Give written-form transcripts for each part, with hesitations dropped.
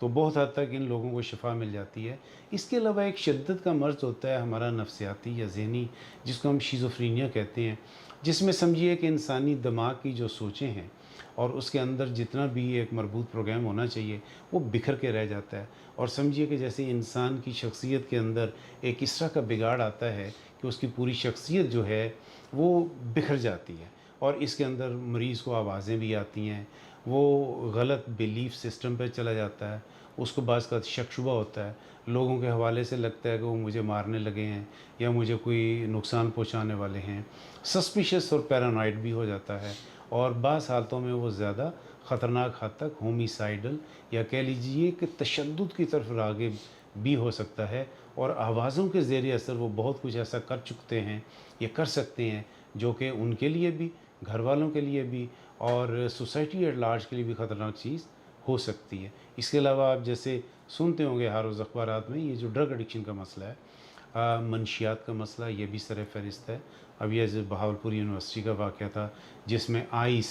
تو بہت حد تک ان لوگوں کو شفا مل جاتی ہے۔ اس کے علاوہ ایک شدت کا مرض ہوتا ہے ہمارا نفسیاتی یا ذہنی، جس کو ہم شیزوفرینیا کہتے ہیں، جس میں سمجھیے کہ انسانی دماغ کی جو سوچیں ہیں اور اس کے اندر جتنا بھی ایک مربوط پروگرام ہونا چاہیے وہ بکھر کے رہ جاتا ہے، اور سمجھیے کہ جیسے انسان کی شخصیت کے اندر ایک اس طرح کا بگاڑ آتا ہے کہ اس کی پوری شخصیت جو ہے وہ بکھر جاتی ہے، اور اس کے اندر مریض کو آوازیں بھی آتی ہیں، وہ غلط بیلیف سسٹم پہ چلا جاتا ہے، اس کو بعض کا شک شبہ ہوتا ہے، لوگوں کے حوالے سے لگتا ہے کہ وہ مجھے مارنے لگے ہیں یا مجھے کوئی نقصان پہنچانے والے ہیں، سسپیشس اور پیرانوائڈ بھی ہو جاتا ہے، اور بعض حالتوں میں وہ زیادہ خطرناک حد تک ہومیسائیڈل یا کہہ لیجئے کہ تشدد کی طرف راغب بھی ہو سکتا ہے، اور آوازوں کے زیر اثر وہ بہت کچھ ایسا کر چکتے ہیں یا کر سکتے ہیں جو کہ ان کے لیے بھی، گھر والوں کے لیے بھی، اور سوسائٹی ایٹ لارج کے لیے بھی خطرناک چیز ہو سکتی ہے۔ اس کے علاوہ آپ جیسے سنتے ہوں گے ہر روز اخبارات میں، یہ جو ڈرگ ایڈکشن کا مسئلہ ہے، منشیات کا مسئلہ، یہ بھی سر فہرست ہے۔ اب یہ بہاولپور یونیورسٹی کا واقعہ تھا جس میں آئس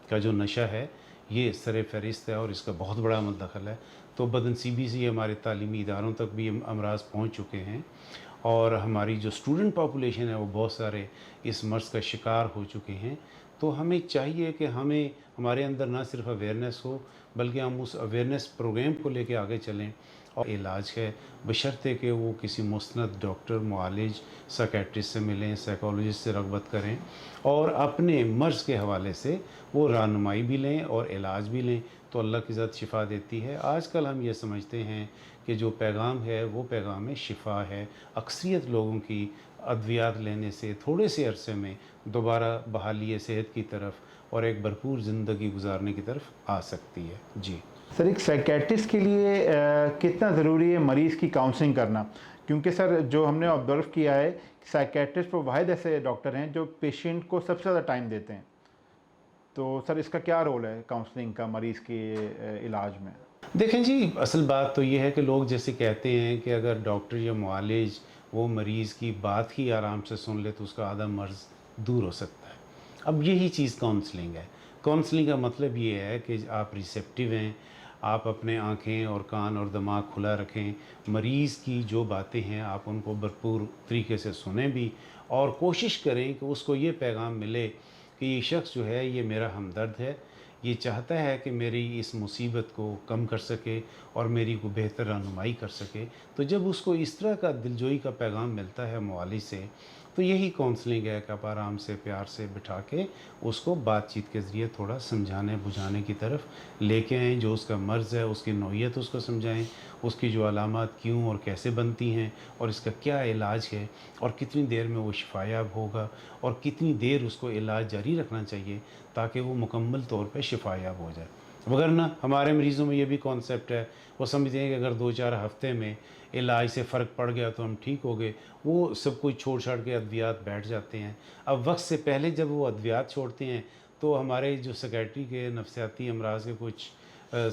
کا جو نشہ ہے یہ سر فہرست ہے، اور اس کا بہت بڑا عمل دخل ہے، تو بدنصیبی سے ہمارے تعلیمی اداروں تک بھی امراض پہنچ چکے ہیں، اور ہماری جو اسٹوڈنٹ پاپولیشن ہے وہ بہت سارے اس مرض کا شکار ہو چکے ہیں۔ تو ہمیں چاہیے کہ ہمارے اندر نہ صرف اویئرنیس ہو، بلکہ ہم اس اویئرنیس پروگرام کو لے کے آگے چلیں، اور علاج ہے بشرطے کہ وہ کسی مستند ڈاکٹر، معالج، سائیکیٹرسٹ سے ملیں، سائیکالوجسٹ سے رغبت کریں، اور اپنے مرض کے حوالے سے وہ رہنمائی بھی لیں اور علاج بھی لیں، تو اللہ کی ذات شفا دیتی ہے۔ آج کل ہم یہ سمجھتے ہیں کہ جو پیغام ہے وہ پیغام شفا ہے، اکثریت لوگوں کی ادویات لینے سے تھوڑے سے عرصے میں دوبارہ بحالی صحت کی طرف اور ایک بھرپور زندگی گزارنے کی طرف آ سکتی ہے۔ جی سر، ایک سائیکیٹرسٹ کے لیے کتنا ضروری ہے مریض کی کاؤنسلنگ کرنا؟ کیونکہ سر جو ہم نے آبزرو کیا ہے، سائیکیٹرسٹ وہ واحد ایسے ڈاکٹر ہیں جو پیشنٹ کو سب سے زیادہ ٹائم دیتے ہیں، تو سر اس کا کیا رول ہے کاؤنسلنگ کا مریض کے علاج میں؟ دیکھیں جی، اصل بات تو یہ ہے کہ لوگ جیسے کہتے ہیں کہ اگر ڈاکٹر یا معالج وہ مریض کی بات ہی آرام سے سن لے تو اس کا آدھا مرض دور ہو سکتا ہے۔ اب یہی چیز کاؤنسلنگ ہے۔ کاؤنسلنگ کا مطلب یہ ہے کہ آپ ریسیپٹیو ہیں، آپ اپنے آنکھیں اور کان اور دماغ کھلا رکھیں، مریض کی جو باتیں ہیں آپ ان کو بھرپور طریقے سے سنیں بھی، اور کوشش کریں کہ اس کو یہ پیغام ملے کہ یہ شخص جو ہے یہ میرا ہمدرد ہے، یہ چاہتا ہے کہ میری اس مصیبت کو کم کر سکے اور میری کو بہتر رہنمائی کر سکے۔ تو جب اس کو اس طرح کا دلجوئی کا پیغام ملتا ہے معالج سے، تو یہی کاؤنسلنگ ہے کہ آپ آرام سے پیار سے بٹھا کے اس کو بات چیت کے ذریعے تھوڑا سمجھانے بجھانے کی طرف لے کے آئیں، جو اس کا مرض ہے اس کی نوعیت اس کو سمجھائیں، اس کی جو علامات کیوں اور کیسے بنتی ہیں اور اس کا کیا علاج ہے اور کتنی دیر میں وہ شفا یاب ہوگا اور کتنی دیر اس کو علاج جاری رکھنا چاہیے تاکہ وہ مکمل طور پہ شفا یاب ہو جائے۔ وگرنہ ہمارے مریضوں میں یہ بھی کانسیپٹ ہے، وہ سمجھتے ہیں کہ اگر 2-4 ہفتے میں علاج سے فرق پڑ گیا تو ہم ٹھیک ہو گئے، وہ سب کچھ چھوڑ چھاڑ کے ادویات بیٹھ جاتے ہیں۔ اب وقت سے پہلے جب وہ ادویات چھوڑتے ہیں تو ہمارے جو سیکیٹری کے نفسیاتی امراض کے کچھ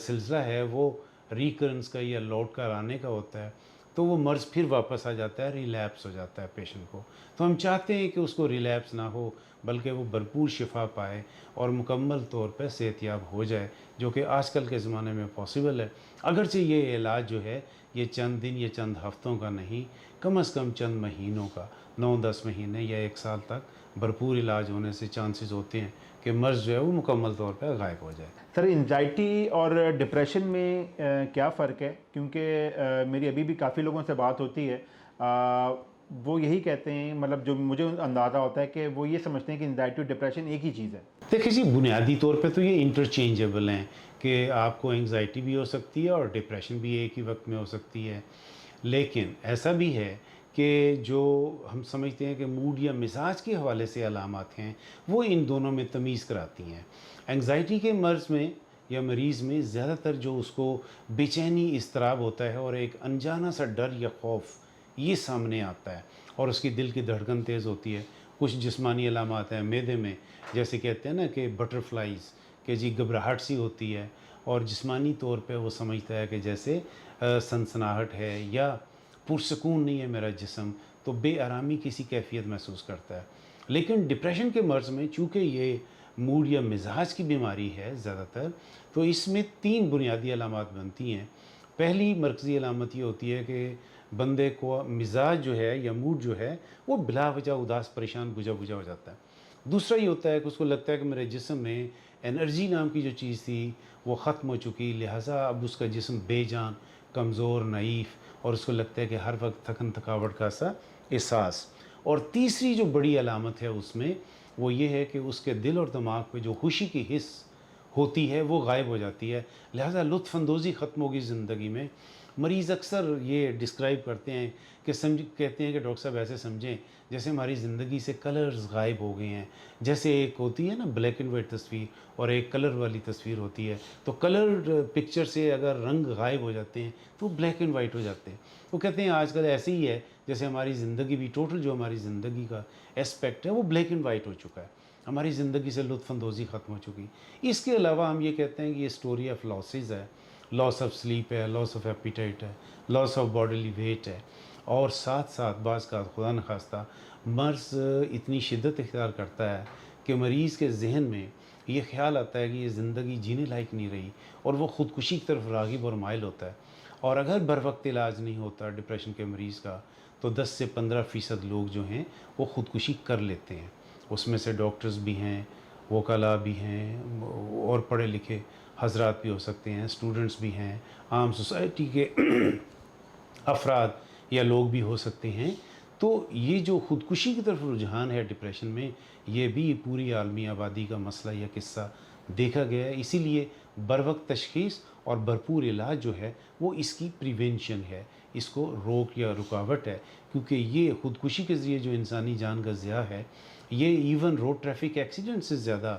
سلسلہ ہے وہ ریکرنس کا یا لوٹ کر آنے کا ہوتا ہے، تو وہ مرض پھر واپس آ جاتا ہے، ریلیپس ہو جاتا ہے پیشنٹ کو۔ تو ہم چاہتے ہیں کہ اس کو ریلیپس نہ ہو بلکہ وہ بھرپور شفا پائے اور مکمل طور پہ صحت یاب ہو جائے، جو کہ آج کل کے زمانے میں پاسبل ہے۔ اگرچہ یہ علاج جو ہے یہ چند دن یا چند ہفتوں کا نہیں، کم از کم چند مہینوں کا، 9-10 مہینے یا 1 سال تک بھرپور علاج ہونے سے چانسز ہوتے ہیں کہ مرض جو ہے وہ مکمل طور پہ غائب ہو جائے۔ سر، انزائٹی اور ڈپریشن میں کیا فرق ہے؟ کیونکہ میری ابھی بھی کافی لوگوں سے بات ہوتی ہے، وہ یہی کہتے ہیں، مطلب جو مجھے اندازہ ہوتا ہے کہ وہ یہ سمجھتے ہیں کہ انزائٹی اور ڈپریشن ایک ہی چیز ہے۔ دیکھیں جی، بنیادی طور پہ تو یہ انٹرچینجیبل ہیں کہ آپ کو انگزائٹی بھی ہو سکتی ہے اور ڈپریشن بھی ایک ہی وقت میں ہو سکتی ہے، لیکن ایسا بھی ہے کہ جو ہم سمجھتے ہیں کہ موڈ یا مزاج کے حوالے سے علامات ہیں وہ ان دونوں میں تمیز کراتی ہیں۔ انگزائٹی کے مرض میں یا مریض میں زیادہ تر جو اس کو بے چینی، اضطراب ہوتا ہے اور ایک انجانا سا ڈر یا خوف یہ سامنے آتا ہے، اور اس کی دل کی دھڑکن تیز ہوتی ہے۔ کچھ جسمانی علامات ہیں معدے میں، جیسے کہتے ہیں نا کہ بٹر فلائز، کہ جی گھبراہٹ سی ہوتی ہے، اور جسمانی طور پہ وہ سمجھتا ہے کہ جیسے سنسناہٹ ہے یا پرسکون نہیں ہے میرا جسم، تو بے آرامی کسی کیفیت محسوس کرتا ہے۔ لیکن ڈپریشن کے مرض میں چونکہ یہ موڈ یا مزاج کی بیماری ہے زیادہ تر، تو اس میں 3 بنیادی علامات بنتی ہیں۔ پہلی مرکزی علامت یہ ہوتی ہے کہ بندے کو مزاج جو ہے یا موڈ جو ہے وہ بلا وجہ اداس، پریشان، بجھا بجھا ہو جاتا ہے۔ دوسرا یہ ہوتا ہے کہ اس کو لگتا ہے کہ میرے جسم میں انرجی نام کی جو چیز تھی وہ ختم ہو چکی، لہٰذا اب اس کا جسم بے جان، کمزور، نحیف، اور اس کو لگتا ہے کہ ہر وقت تھکن تھکاوٹ کا سا احساس۔ اور تیسری جو بڑی علامت ہے اس میں وہ یہ ہے کہ اس کے دل اور دماغ پہ جو خوشی کی حس ہوتی ہے وہ غائب ہو جاتی ہے، لہٰذا لطف اندوزی ختم ہوگی زندگی میں۔ مریض اکثر یہ ڈسکرائب کرتے ہیں کہ کہتے ہیں کہ ڈاکٹر صاحب ایسے سمجھیں جیسے ہماری زندگی سے کلرز غائب ہو گئے ہیں، جیسے ایک ہوتی ہے نا بلیک اینڈ وائٹ تصویر اور ایک کلر والی تصویر ہوتی ہے، تو کلر پکچر سے اگر رنگ غائب ہو جاتے ہیں تو بلیک اینڈ وائٹ ہو جاتے ہیں۔ وہ کہتے ہیں آج کل ایسے ہی ہے جیسے ہماری زندگی بھی ٹوٹل جو ہماری زندگی کا اسپیکٹ ہے وہ بلیک اینڈ وائٹ ہو چکا ہے، ہماری زندگی سے لطف اندوزی ختم ہو چکی۔ اس کے علاوہ ہم یہ کہتے ہیں کہ یہ سٹوری آف لاسز ہے، لاس آف سلیپ ہے، لاس آف ایپیٹائٹ ہے، لاس آف باڈیلی ویٹ ہے، اور ساتھ ساتھ بعض کا خدا نخواستہ مرض اتنی شدت اختیار کرتا ہے کہ مریض کے ذہن میں یہ خیال آتا ہے کہ یہ زندگی جینے لائق نہیں رہی، اور وہ خودکشی کی طرف راغب اور مائل ہوتا ہے۔ اور اگر بر وقت علاج نہیں ہوتا ڈپریشن کے مریض کا تو 10 سے 15% لوگ جو ہیں وہ خودکشی کر لیتے ہیں۔ اس میں سے ڈاکٹرز بھی ہیں، وکلاء بھی ہیں، اور پڑھے لکھے حضرات بھی ہو سکتے ہیں، اسٹوڈنٹس بھی ہیں، عام سوسائٹی کے افراد یا لوگ بھی ہو سکتے ہیں۔ تو یہ جو خودکشی کی طرف رجحان ہے ڈپریشن میں، یہ بھی پوری عالمی آبادی کا مسئلہ یا قصہ دیکھا گیا ہے۔ اسی لیے بر وقت تشخیص اور بھرپور علاج جو ہے وہ اس کی پریونشن ہے، اس کو روک یا رکاوٹ ہے، کیونکہ یہ خودکشی کے ذریعے جو انسانی جان کا ضیاع ہے، یہ ایون روڈ ٹریفک ایکسیڈنٹ سے زیادہ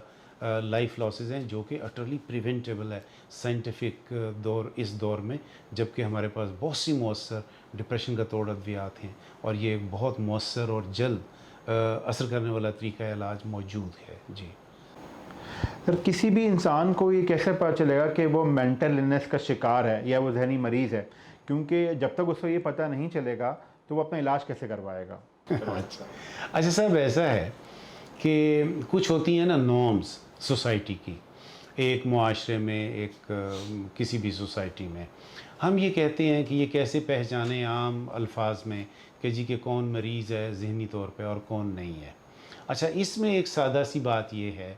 لائف لاسز ہیں جو کہ اٹرلی پریونٹیبل ہے سائنٹیفک اس دور میں، جبکہ ہمارے پاس بہت سی مؤثر ڈپریشن کا توڑ ادویات ہیں، اور یہ ایک بہت مؤثر اور جلد اثر کرنے والا طریقہ علاج موجود ہے۔ جی سر، کسی بھی انسان کو یہ کیسے پتہ چلے گا کہ وہ مینٹل النس کا شکار ہے یا وہ ذہنی مریض ہے؟ کیونکہ جب تک اس کو یہ پتہ نہیں چلے گا تو وہ اپنا علاج کیسے کروائے گا؟ اچھا صاحب، ایسا ہے کہ کچھ ہوتی ہیں نا نارمز سوسائٹی کی، ایک معاشرے میں، ایک کسی بھی سوسائٹی میں ہم یہ کہتے ہیں کہ یہ کیسے پہچانیں عام الفاظ میں کہ جی کہ کون مریض ہے ذہنی طور پہ اور کون نہیں ہے۔ اچھا، اس میں ایک سادہ سی بات یہ ہے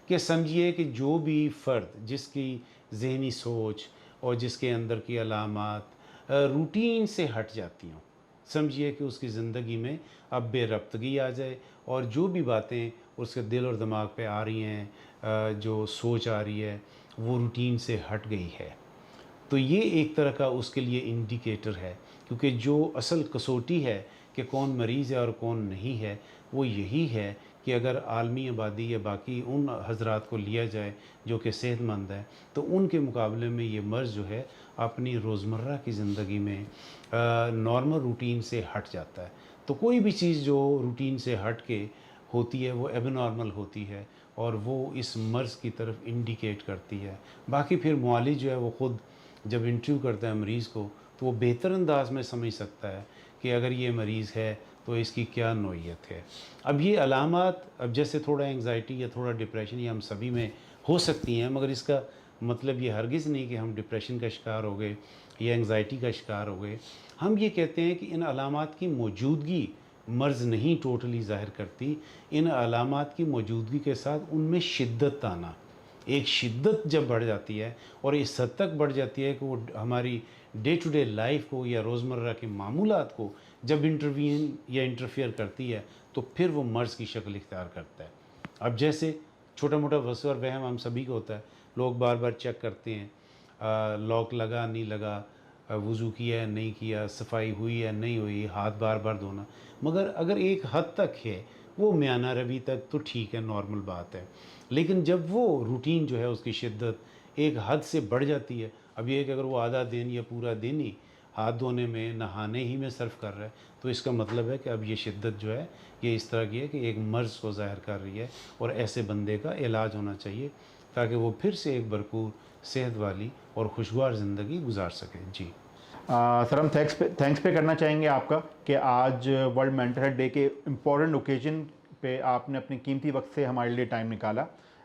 کہ سمجھیے کہ جو بھی فرد جس کی ذہنی سوچ اور جس کے اندر کی علامات روٹین سے ہٹ جاتی ہوں، سمجھیے کہ اس کی زندگی میں اب بے ربطگی آ جائے، اور جو بھی باتیں اس کے دل اور دماغ پہ آ رہی ہیں، جو سوچ آ رہی ہے وہ روٹین سے ہٹ گئی ہے، تو یہ ایک طرح کا اس کے لیے انڈیکیٹر ہے، کیونکہ جو اصل کسوٹی ہے کہ کون مریض ہے اور کون نہیں ہے وہ یہی ہے کہ اگر عالمی آبادی یا باقی ان حضرات کو لیا جائے جو کہ صحت مند ہے، تو ان کے مقابلے میں یہ مرض جو ہے اپنی روزمرہ کی زندگی میں نارمل روٹین سے ہٹ جاتا ہے۔ تو کوئی بھی چیز جو روٹین سے ہٹ کے ہوتی ہے وہ ایب نارمل ہوتی ہے، اور وہ اس مرض کی طرف انڈیکیٹ کرتی ہے۔ باقی پھر معالج جو ہے وہ خود جب انٹرویو کرتا ہے مریض کو تو وہ بہتر انداز میں سمجھ سکتا ہے کہ اگر یہ مریض ہے تو اس کی کیا نوعیت ہے۔ اب یہ علامات، اب جیسے تھوڑا انگزائٹی یا تھوڑا ڈپریشن یہ ہم سبھی میں ہو سکتی ہیں، مگر اس کا مطلب یہ ہرگز نہیں کہ ہم ڈپریشن کا شکار ہو گئے یا انگزائٹی کا شکار ہو گئے۔ ہم یہ کہتے ہیں کہ ان علامات کی موجودگی مرض نہیں ٹوٹلی ظاہر کرتی، ان علامات کی موجودگی کے ساتھ ان میں شدت آنا، ایک شدت جب بڑھ جاتی ہے اور اس حد تک بڑھ جاتی ہے کہ وہ ہماری ڈے ٹو ڈے لائف کو یا روزمرہ کے معمولات کو جب انٹروین یا انٹرفیئر کرتی ہے تو پھر وہ مرض کی شکل اختیار کرتا ہے۔ اب جیسے چھوٹا موٹا وسوسہ اور وہم ہم سبھی کو ہوتا ہے، لوگ بار بار چیک کرتے ہیں لاک لگا نہیں لگا، وضو کیا ہے نہیں کیا، صفائی ہوئی ہے نہیں ہوئی، ہاتھ بار بار دھونا، مگر اگر ایک حد تک ہے وہ میانہ روی تک تو ٹھیک ہے، نارمل بات ہے، لیکن جب وہ روٹین جو ہے اس کی شدت ایک حد سے بڑھ جاتی ہے، اب یہ ہے کہ اگر وہ آدھا دن یا پورا دن ہی ہاتھ دھونے میں، نہانے ہی میں صرف کر رہا ہے، تو اس کا مطلب ہے کہ اب یہ شدت جو ہے یہ اس طرح کی ہے کہ ایک مرض کو ظاہر کر رہی ہے، اور ایسے بندے کا علاج ہونا چاہیے تاکہ وہ پھر سے ایک بھرپور صحت والی اور خوشگوار زندگی گزار سکیں۔ جی سر، ہم تھینکس پہ کرنا چاہیں گے آپ کا کہ آج ورلڈ مینٹل ہیلتھ ڈے کے امپورٹنٹ اوکیزن پہ آپ نے اپنے قیمتی وقت سے ہمارے لیے ٹائم نکالا۔